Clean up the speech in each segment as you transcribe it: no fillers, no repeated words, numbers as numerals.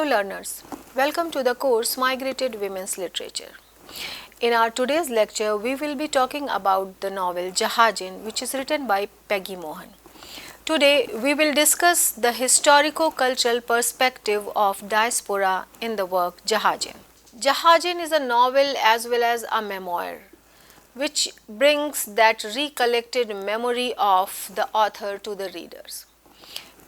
Hello learners, welcome to the course Migrated Women's Literature. In our today's lecture, we will be talking about the novel Jahajin, which is written by Peggy Mohan. Today, we will discuss the historico-cultural perspective of diaspora in the work Jahajin. Jahajin is a novel as well as a memoir, which brings that recollected memory of the author to the readers.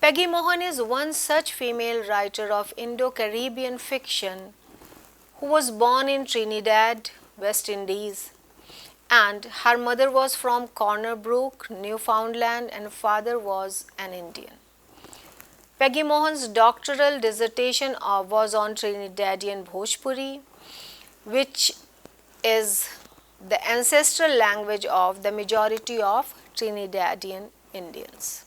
Peggy Mohan is one such female writer of Indo-Caribbean fiction who was born in Trinidad, West Indies, and her mother was from Corner Brook, Newfoundland, and father was an Indian. Peggy Mohan's doctoral dissertation was on Trinidadian Bhojpuri, which is the ancestral language of the majority of Trinidadian Indians.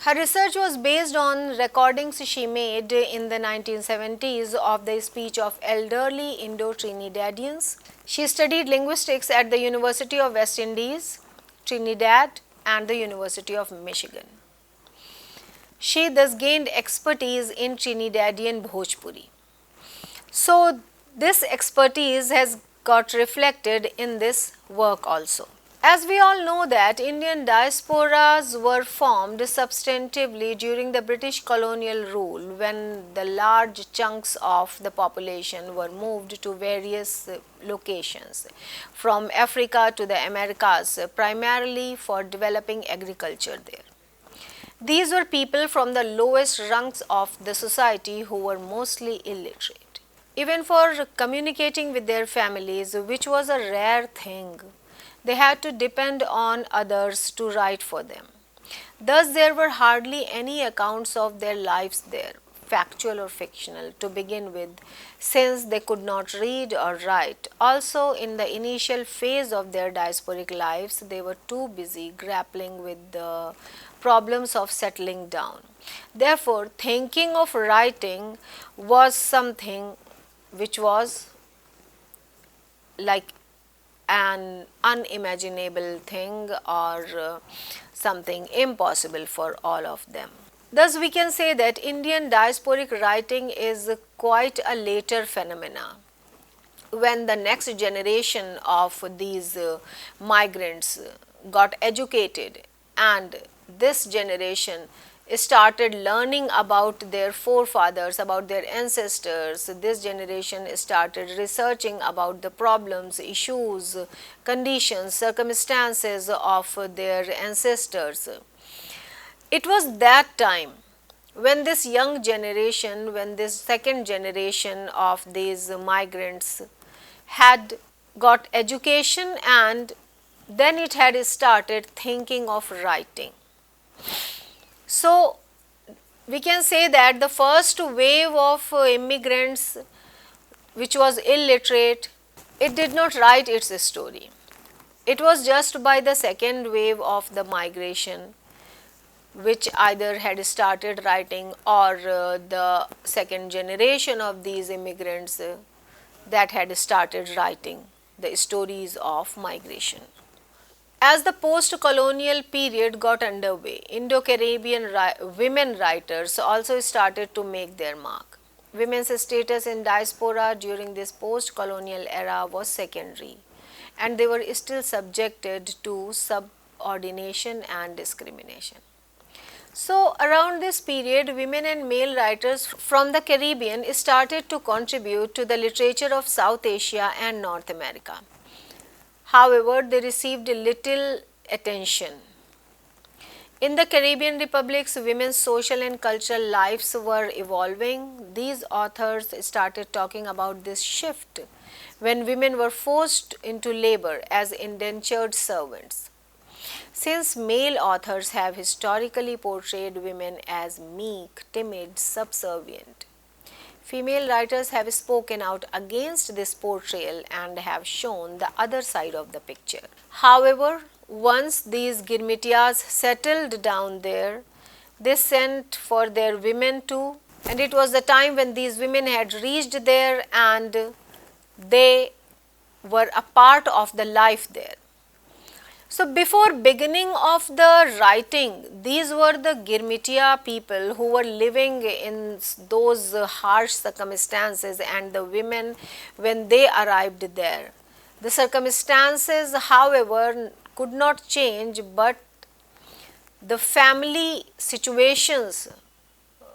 Her research was based on recordings she made in the 1970s of the speech of elderly Indo-Trinidadians. She studied linguistics at the University of West Indies, Trinidad, and the University of Michigan. She thus gained expertise in Trinidadian Bhojpuri. So, this expertise has got reflected in this work also. As we all know that Indian diasporas were formed substantively during the British colonial rule when the large chunks of the population were moved to various locations from Africa to the Americas primarily for developing agriculture there. These were people from the lowest rungs of the society who were mostly illiterate. Even for communicating with their families, which was a rare thing, they had to depend on others to write for them. Thus, there were hardly any accounts of their lives there, factual or fictional, to begin with, since they could not read or write. Also, in the initial phase of their diasporic lives, they were too busy grappling with the problems of settling down. Therefore, thinking of writing was something which was like an unimaginable thing or something impossible for all of them. Thus, we can say that Indian diasporic writing is quite a later phenomena. When the next generation of these migrants got educated and this generation started learning about their forefathers, about their ancestors, this generation started researching about the problems, issues, conditions, circumstances of their ancestors. It was that time when this young generation, when this second generation of these migrants had got education and then it had started thinking of writing. So, we can say that the first wave of immigrants which was illiterate, it did not write its story. It was just by the second wave of the migration which either had started writing or the second generation of these immigrants that had started writing the stories of migration. As the post-colonial period got underway, Indo-Caribbean women writers also started to make their mark. Women's status in diaspora during this post-colonial era was secondary, and they were still subjected to subordination and discrimination. So, around this period, women and male writers from the Caribbean started to contribute to the literature of South Asia and North America. However, they received little attention. In the Caribbean republics, women's social and cultural lives were evolving. These authors started talking about this shift when women were forced into labor as indentured servants. Since male authors have historically portrayed women as meek, timid, subservient, female writers have spoken out against this portrayal and have shown the other side of the picture. However, once these Girmitias settled down there, they sent for their women too, and it was the time when these women had reached there and they were a part of the life there. So before beginning of the writing, these were the Girmitia people who were living in those harsh circumstances, and the women when they arrived there. The circumstances, however, could not change, but the family situations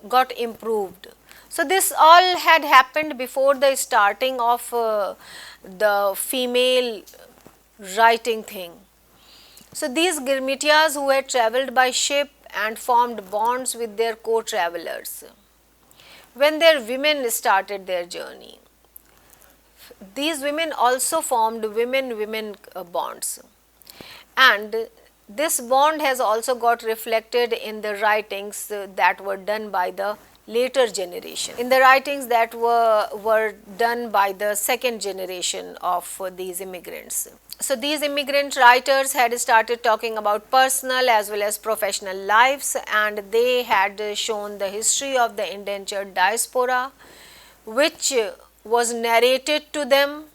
got improved. So this all had happened before the starting of the female writing thing. So these Girmitias who had travelled by ship and formed bonds with their co-travellers when their women started their journey. These women also formed women-women bonds, and this bond has also got reflected in the writings that were done by the later generation, in the writings that were done by the second generation of these immigrants. So these immigrant writers had started talking about personal as well as professional lives, and they had shown the history of the indentured diaspora, which was narrated to them.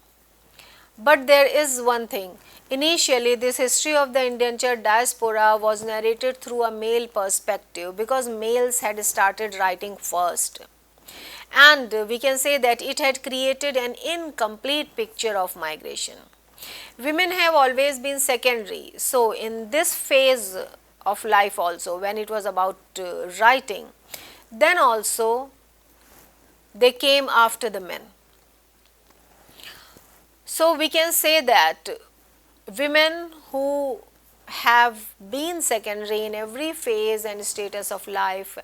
But there is one thing. Initially, this history of the indentured diaspora was narrated through a male perspective because males had started writing first. And we can say that it had created an incomplete picture of migration. Women have always been secondary. So, in this phase of life also, when it was about writing, then also they came after the men. So, we can say that women who have been secondary in every phase and status of life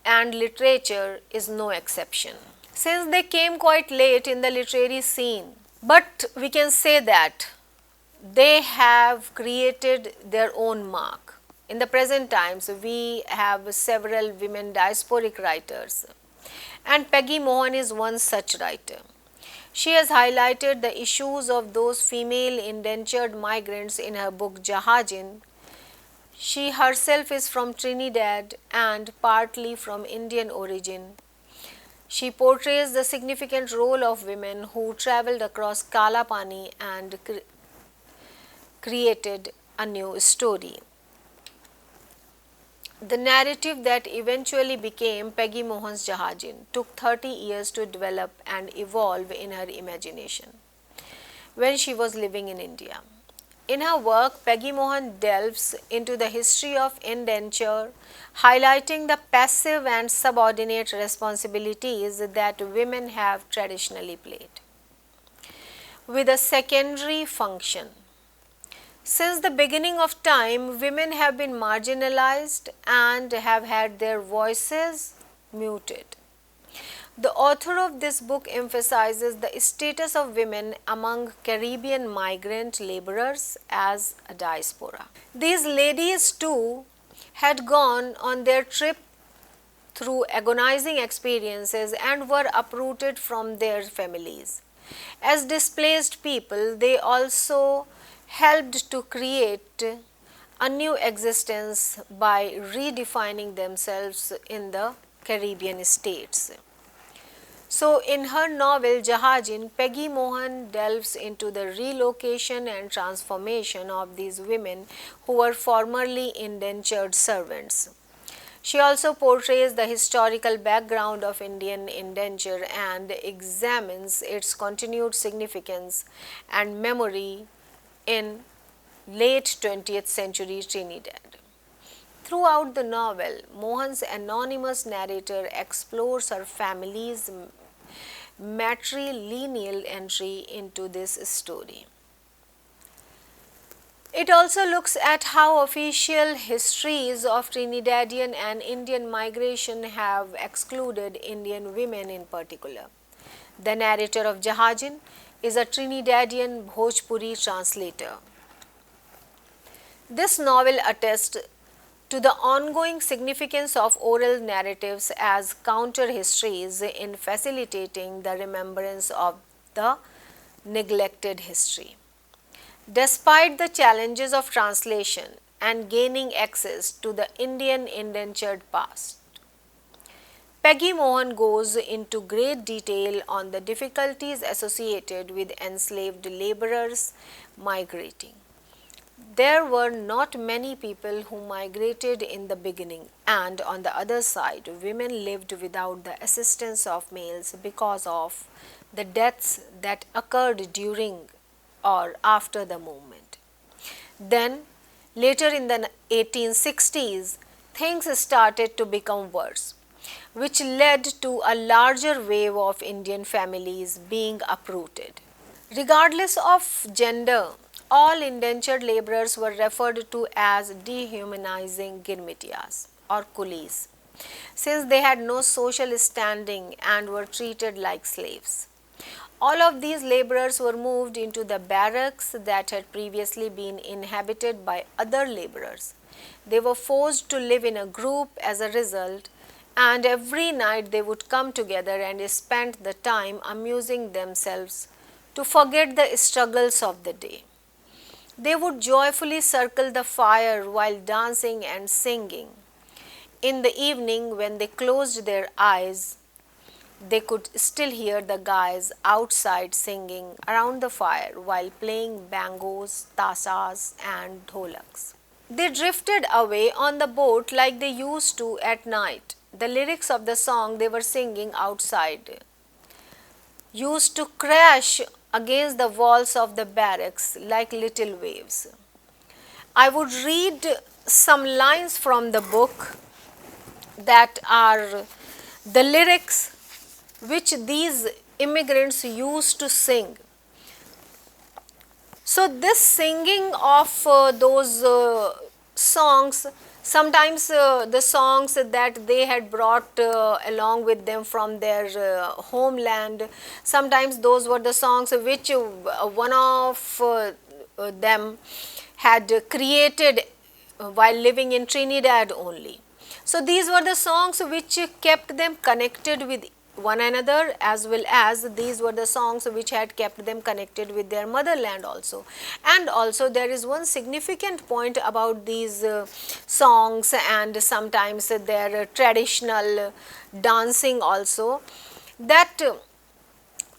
and literature is no exception. Since they came quite late in the literary scene, but we can say that they have created their own mark. In the present times, we have several women diasporic writers, and Peggy Mohan is one such writer. She has highlighted the issues of those female indentured migrants in her book Jahajin. She herself is from Trinidad and partly from Indian origin. She portrays the significant role of women who traveled across Kala Pani and created a new story. The narrative that eventually became Peggy Mohan's Jahajin took 30 years to develop and evolve in her imagination when she was living in India. In her work, Peggy Mohan delves into the history of indenture, highlighting the passive and subordinate responsibilities that women have traditionally played, with a secondary function. Since the beginning of time, women have been marginalized and have had their voices muted. The author of this book emphasizes the status of women among Caribbean migrant laborers as a diaspora. These ladies too had gone on their trip through agonizing experiences and were uprooted from their families. As displaced people, they also helped to create a new existence by redefining themselves in the Caribbean states. So, in her novel Jahajin, Peggy Mohan delves into the relocation and transformation of these women who were formerly indentured servants. She also portrays the historical background of Indian indenture and examines its continued significance and memory in late 20th century Trinidad. Throughout the novel, Mohan's anonymous narrator explores her family's matrilineal entry into this story. It also looks at how official histories of Trinidadian and Indian migration have excluded Indian women in particular. The narrator of Jahajin is a Trinidadian Bhojpuri translator. This novel attests to the ongoing significance of oral narratives as counter histories in facilitating the remembrance of the neglected history. Despite the challenges of translation and gaining access to the Indian indentured past, Peggy Mohan goes into great detail on the difficulties associated with enslaved laborers migrating. there were not many people who migrated in the beginning, and on the other side, women lived without the assistance of males because of the deaths that occurred during or after the movement. Then, later in the 1860s, things started to become worse, which led to a larger wave of Indian families being uprooted. Regardless of gender, all indentured laborers were referred to as dehumanizing girmitias or coolies, since they had no social standing and were treated like slaves. All of these laborers were moved into the barracks that had previously been inhabited by other laborers. They were forced to live in a group as a result, and every night they would come together and spend the time amusing themselves to forget the struggles of the day. They would joyfully circle the fire while dancing and singing. In the evening, when they closed their eyes, they could still hear the guys outside singing around the fire while playing bangos, tasas, and dholaks. They drifted away on the boat like they used to at night. The lyrics of the song they were singing outside used to crash against the walls of the barracks like little waves. I would read some lines from the book that are the lyrics which these immigrants used to sing. So this singing of those songs, sometimes the songs that they had brought along with them from their homeland, sometimes those were the songs which one of them had created while living in Trinidad only. So these were the songs which kept them connected with one another, as well as these were the songs which had kept them connected with their motherland also. And also there is one significant point about these songs and sometimes their traditional dancing also, that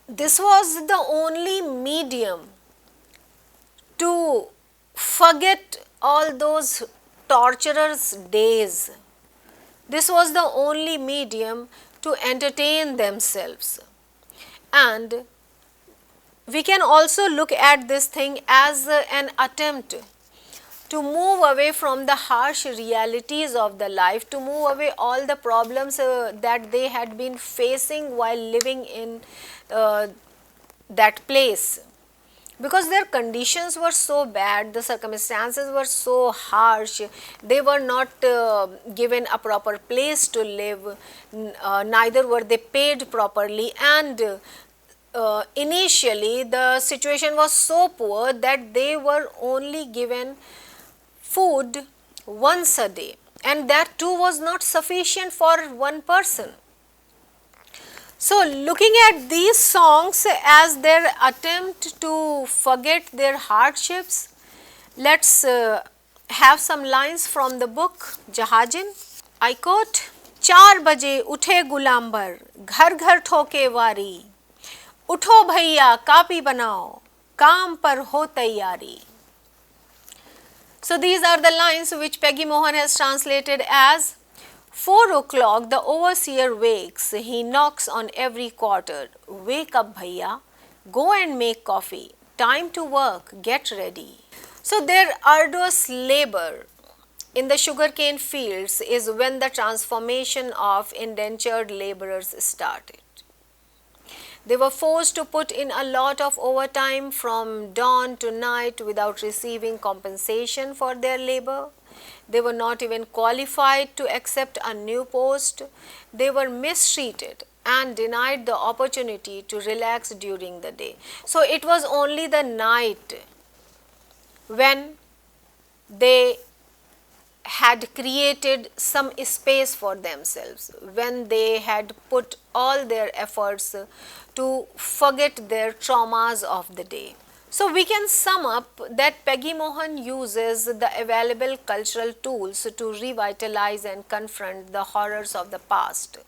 this was the only medium to forget all those torturous days. This was the only medium to entertain themselves. And we can also look at this thing as an attempt to move away from the harsh realities of the life, to move away all the problems that they had been facing while living in that place. Because their conditions were so bad, the circumstances were so harsh, they were not given a proper place to live, neither were they paid properly, and initially the situation was so poor that they were only given food once a day, and that too was not sufficient for one person. So looking at these songs as their attempt to forget their hardships, let's have some lines from the book Jahajin. I quote, "4 बजे उठे गुलाम्बर, घर घर ठोके वारी, उठो भैया copy बनाओ, काम पर हो तैयारी." So these are the lines which Peggy Mohan has translated as, 4 o'clock the overseer wakes, he knocks on every quarter, "Wake up bhaiya, go and make coffee, time to work, get ready." So their arduous labor in the sugarcane fields is when the transformation of indentured laborers started. They were forced to put in a lot of overtime from dawn to night without receiving compensation for their labor. They were not even qualified to accept a new post. They were mistreated and denied the opportunity to relax during the day. So it was only the night when they had created some space for themselves, when they had put all their efforts to forget their traumas of the day. So we can sum up that Peggy Mohan uses the available cultural tools to revitalize and confront the horrors of the past.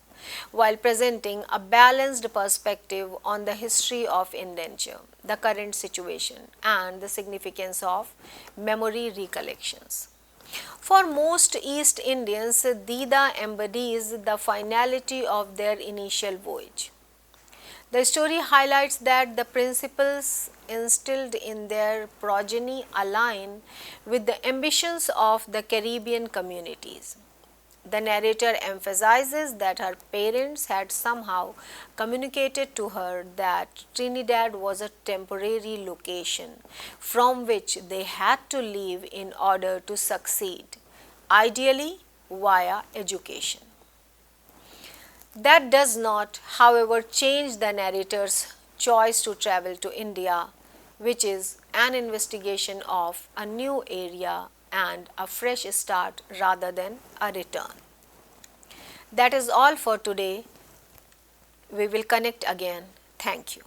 while presenting a balanced perspective on the history of indenture, the current situation, and the significance of memory recollections. For most East Indians, Dida embodies the finality of their initial voyage. The story highlights that the principles instilled in their progeny align with the ambitions of the Caribbean communities. The narrator emphasizes that her parents had somehow communicated to her that Trinidad was a temporary location from which they had to leave in order to succeed, ideally via education. That does not, however, change the narrator's choice to travel to India, which is an investigation of a new area and a fresh start rather than a return. That is all for today. We will connect again. Thank you.